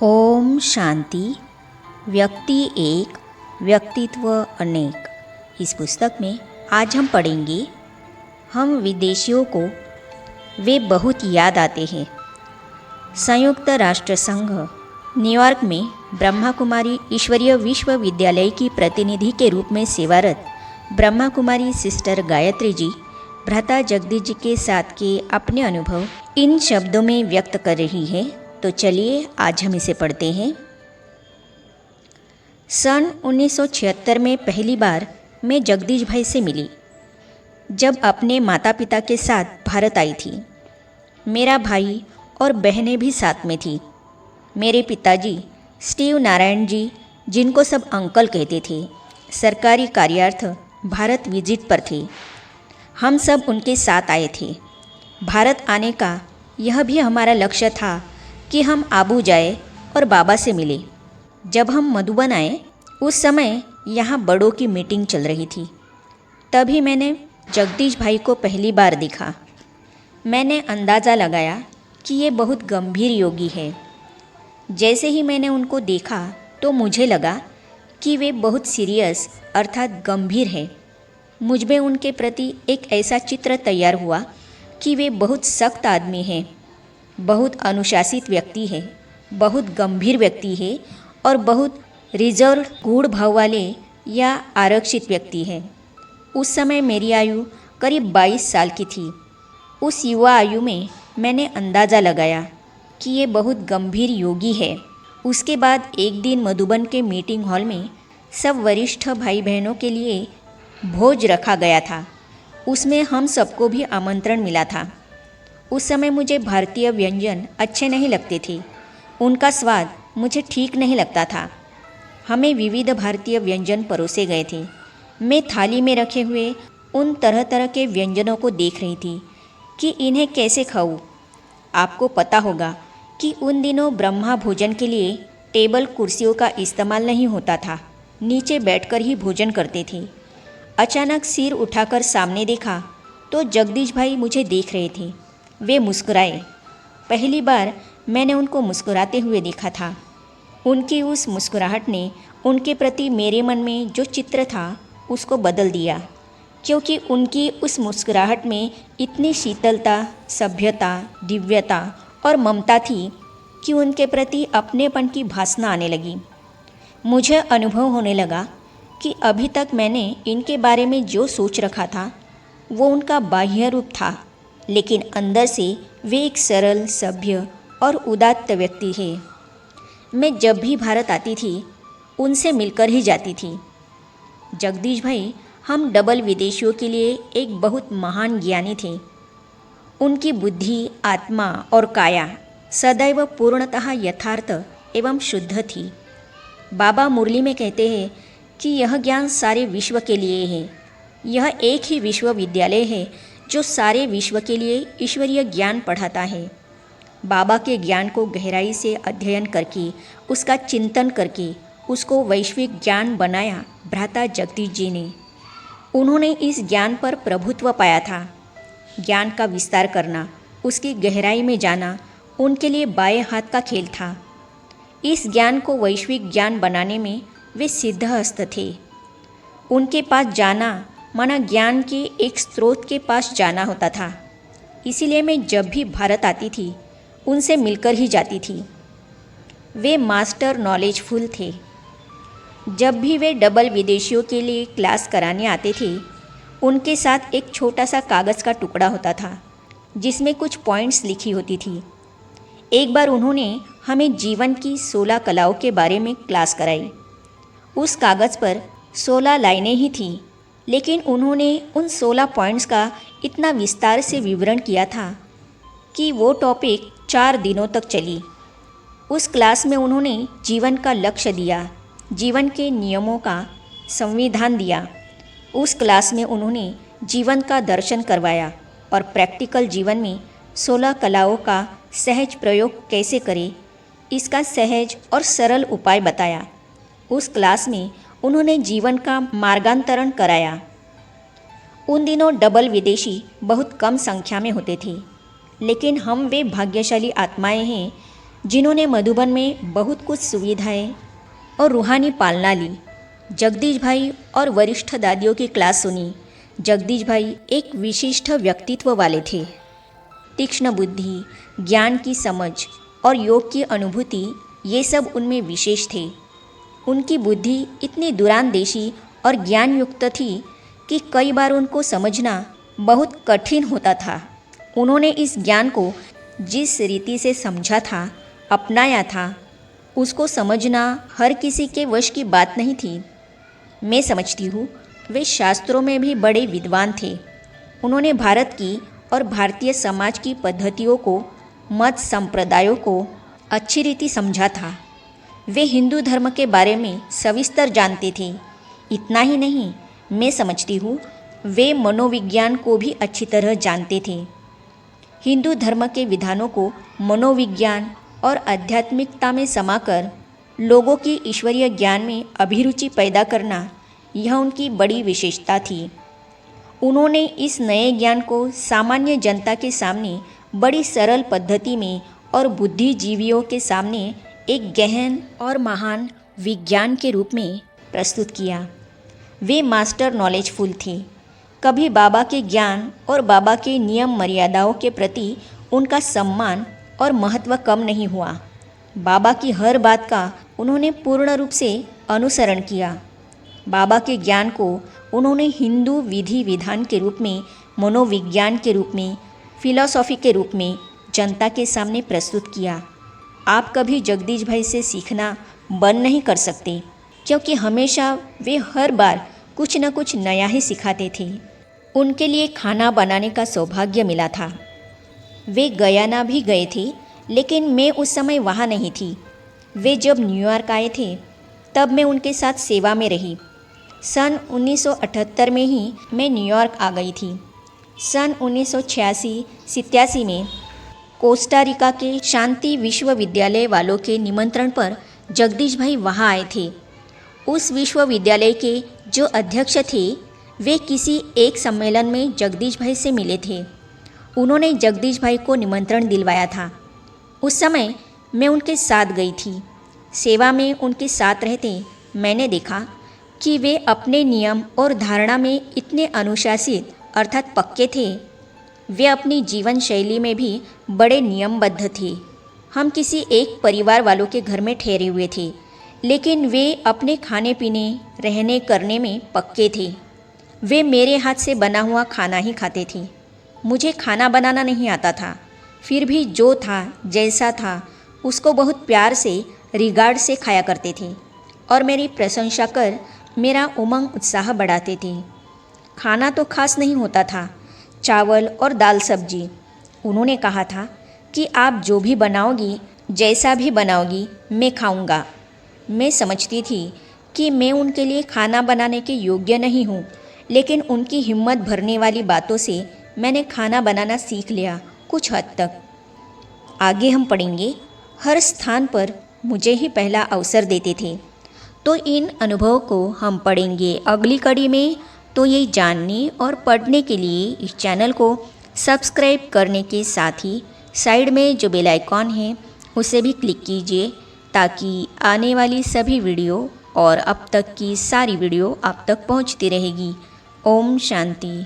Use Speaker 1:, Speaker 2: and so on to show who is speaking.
Speaker 1: ओम शांति। व्यक्ति एक, व्यक्तित्व अनेक। इस पुस्तक में आज हम पढ़ेंगे, हम विदेशियों को वे बहुत याद आते हैं। संयुक्त राष्ट्र संघ न्यूयॉर्क में ब्रह्मा कुमारी ईश्वरीय विश्वविद्यालय की प्रतिनिधि के रूप में सेवारत ब्रह्मा कुमारी सिस्टर गायत्री जी भ्राता जगदीश जी के साथ के अपने अनुभव इन शब्दों में व्यक्त कर रही है। तो चलिए आज हम इसे पढ़ते हैं। सन 1976 में पहली बार मैं जगदीश भाई से मिली जब अपने माता पिता के साथ भारत आई थी। मेरा भाई और बहनें भी साथ में थी। मेरे पिताजी स्टीव नारायण जी, जिनको सब अंकल कहते थे, सरकारी कार्यार्थ भारत विजिट पर थे। हम सब उनके साथ आए थे। भारत आने का यह भी हमारा लक्ष्य था कि हम आबू जाए और बाबा से मिले। जब हम मधुबन आए उस समय यहाँ बड़ों की मीटिंग चल रही थी। तभी मैंने जगदीश भाई को पहली बार देखा। मैंने अंदाज़ा लगाया कि ये बहुत गंभीर योगी है। जैसे ही मैंने उनको देखा तो मुझे लगा कि वे बहुत सीरियस अर्थात गंभीर हैं। मुझ में उनके प्रति एक ऐसा चित्र तैयार हुआ कि वे बहुत सख्त आदमी हैं, बहुत अनुशासित व्यक्ति है, बहुत गंभीर व्यक्ति है और बहुत रिजर्व गूढ़ भाव वाले या आरक्षित व्यक्ति है। उस समय मेरी आयु करीब 22 साल की थी। उस युवा आयु में मैंने अंदाज़ा लगाया कि ये बहुत गंभीर योगी है। उसके बाद एक दिन मधुबन के मीटिंग हॉल में सब वरिष्ठ भाई बहनों के लिए भोज रखा गया था। उसमें हम सबको भी आमंत्रण मिला था। उस समय मुझे भारतीय व्यंजन अच्छे नहीं लगते थे। उनका स्वाद मुझे ठीक नहीं लगता था। हमें विविध भारतीय व्यंजन परोसे गए थे। मैं थाली में रखे हुए उन तरह तरह के व्यंजनों को देख रही थी कि इन्हें कैसे खाऊं। आपको पता होगा कि उन दिनों ब्रह्मा भोजन के लिए टेबल कुर्सियों का इस्तेमाल नहीं होता था। नीचे बैठकर ही भोजन करते थे। अचानक सिर उठाकर सामने देखा तो जगदीश भाई मुझे देख रहे थे। वे मुस्कुराए। पहली बार मैंने उनको मुस्कुराते हुए देखा था। उनकी उस मुस्कुराहट ने उनके प्रति मेरे मन में जो चित्र था उसको बदल दिया, क्योंकि उनकी उस मुस्कुराहट में इतनी शीतलता, सभ्यता, दिव्यता और ममता थी कि उनके प्रति अपनेपन की भासना आने लगी। मुझे अनुभव होने लगा कि अभी तक मैंने इनके बारे में जो सोच रखा था वो उनका बाह्य रूप था, लेकिन अंदर से वे एक सरल, सभ्य और उदात्त व्यक्ति है। मैं जब भी भारत आती थी उनसे मिलकर ही जाती थी। जगदीश भाई हम डबल विदेशियों के लिए एक बहुत महान ज्ञानी थे। उनकी बुद्धि, आत्मा और काया सदैव पूर्णतः यथार्थ एवं शुद्ध थी। बाबा मुरली में कहते हैं कि यह ज्ञान सारे विश्व के लिए है। यह एक ही विश्वविद्यालय है जो सारे विश्व के लिए ईश्वरीय ज्ञान पढ़ाता है। बाबा के ज्ञान को गहराई से अध्ययन करके, उसका चिंतन करके उसको वैश्विक ज्ञान बनाया भ्राता जगदीश जी ने। उन्होंने इस ज्ञान पर प्रभुत्व पाया था। ज्ञान का विस्तार करना, उसकी गहराई में जाना उनके लिए बाएं हाथ का खेल था। इस ज्ञान को वैश्विक ज्ञान बनाने में वे सिद्धहस्त थे। उनके पास जाना माना ज्ञान के एक स्रोत के पास जाना होता था। इसीलिए मैं जब भी भारत आती थी उनसे मिलकर ही जाती थी। वे मास्टर नॉलेजफुल थे। जब भी वे डबल विदेशियों के लिए क्लास कराने आते थे उनके साथ एक छोटा सा कागज़ का टुकड़ा होता था जिसमें कुछ पॉइंट्स लिखी होती थी। एक बार उन्होंने हमें जीवन की 16 कलाओं के बारे में क्लास कराई। उस कागज़ पर 16 लाइनें ही थीं, लेकिन उन्होंने उन 16 पॉइंट्स का इतना विस्तार से विवरण किया था कि वो टॉपिक 4 दिनों तक चली। उस क्लास में उन्होंने जीवन का लक्ष्य दिया, जीवन के नियमों का संविधान दिया। उस क्लास में उन्होंने जीवन का दर्शन करवाया और प्रैक्टिकल जीवन में 16 कलाओं का सहज प्रयोग कैसे करें, इसका सहज और सरल उपाय बताया। उस क्लास में उन्होंने जीवन का मार्गांतरण कराया। उन दिनों डबल विदेशी बहुत कम संख्या में होते थे, लेकिन हम वे भाग्यशाली आत्माएं हैं जिन्होंने मधुबन में बहुत कुछ सुविधाएं और रूहानी पालना ली। जगदीश भाई और वरिष्ठ दादियों की क्लास सुनी। जगदीश भाई एक विशिष्ट व्यक्तित्व वाले थे। तीक्ष्ण बुद्धि, ज्ञान की समझ और योग की अनुभूति, ये सब उनमें विशेष थे। उनकी बुद्धि इतनी दूरांदेशी और ज्ञान युक्त थी कि कई बार उनको समझना बहुत कठिन होता था। उन्होंने इस ज्ञान को जिस रीति से समझा था, अपनाया था, उसको समझना हर किसी के वश की बात नहीं थी। मैं समझती हूँ वे शास्त्रों में भी बड़े विद्वान थे। उन्होंने भारत की और भारतीय समाज की पद्धतियों को, मत संप्रदायों को अच्छी रीति समझा था। वे हिंदू धर्म के बारे में सविस्तर जानते थे। इतना ही नहीं, मैं समझती हूँ वे मनोविज्ञान को भी अच्छी तरह जानते थे। हिंदू धर्म के विधानों को मनोविज्ञान और आध्यात्मिकता में समाकर लोगों की ईश्वरीय ज्ञान में अभिरुचि पैदा करना, यह उनकी बड़ी विशेषता थी। उन्होंने इस नए ज्ञान को सामान्य जनता के सामने बड़ी सरल पद्धति में और बुद्धिजीवियों के सामने एक गहन और महान विज्ञान के रूप में प्रस्तुत किया। वे मास्टर नॉलेजफुल थे। कभी बाबा के ज्ञान और बाबा के नियम मर्यादाओं के प्रति उनका सम्मान और महत्व कम नहीं हुआ। बाबा की हर बात का उन्होंने पूर्ण रूप से अनुसरण किया। बाबा के ज्ञान को उन्होंने हिंदू विधि विधान के रूप में, मनोविज्ञान के रूप में, फिलॉसफी के रूप में जनता के सामने प्रस्तुत किया। आप कभी जगदीश भाई से सीखना बंद नहीं कर सकते, क्योंकि हमेशा वे हर बार कुछ न कुछ नया ही सिखाते थे। उनके लिए खाना बनाने का सौभाग्य मिला था। वे गयाना भी गए थे, लेकिन मैं उस समय वहाँ नहीं थी। वे जब न्यूयॉर्क आए थे तब मैं उनके साथ सेवा में रही। सन 1978 में ही मैं न्यूयॉर्क आ गई थी। सन 1986-87 में कोस्टा रिका के शांति विश्वविद्यालय वालों के निमंत्रण पर जगदीश भाई वहाँ आए थे। उस विश्वविद्यालय के जो अध्यक्ष थे, वे किसी एक सम्मेलन में जगदीश भाई से मिले थे। उन्होंने जगदीश भाई को निमंत्रण दिलवाया था। उस समय मैं उनके साथ गई थी। सेवा में उनके साथ रहते मैंने देखा कि वे अपने नियम और धारणा में इतने अनुशासित अर्थात पक्के थे। वे अपनी जीवन शैली में भी बड़े नियमबद्ध थे। हम किसी एक परिवार वालों के घर में ठहरे हुए थे, लेकिन वे अपने खाने पीने, रहने करने में पक्के थे। वे मेरे हाथ से बना हुआ खाना ही खाते थे। मुझे खाना बनाना नहीं आता था, फिर भी जो था, जैसा था, उसको बहुत प्यार से, रिगार्ड से खाया करते थे और मेरी प्रशंसा कर मेरा उमंग उत्साह बढ़ाते थे। खाना तो खास नहीं होता था, चावल और दाल सब्जी। उन्होंने कहा था कि आप जो भी बनाओगी, जैसा भी बनाओगी, मैं खाऊंगा। मैं समझती थी कि मैं उनके लिए खाना बनाने के योग्य नहीं हूँ, लेकिन उनकी हिम्मत भरने वाली बातों से मैंने खाना बनाना सीख लिया कुछ हद तक। आगे हम पढ़ेंगे, हर स्थान पर मुझे ही पहला अवसर देते थे। तो इन अनुभवों को हम पढ़ेंगे अगली कड़ी में। तो ये जानने और पढ़ने के लिए इस चैनल को सब्सक्राइब करने के साथ ही साइड में जो बेल आइकॉन है उसे भी क्लिक कीजिए, ताकि आने वाली सभी वीडियो और अब तक की सारी वीडियो आप तक पहुंचती रहेगी। ओम शांति।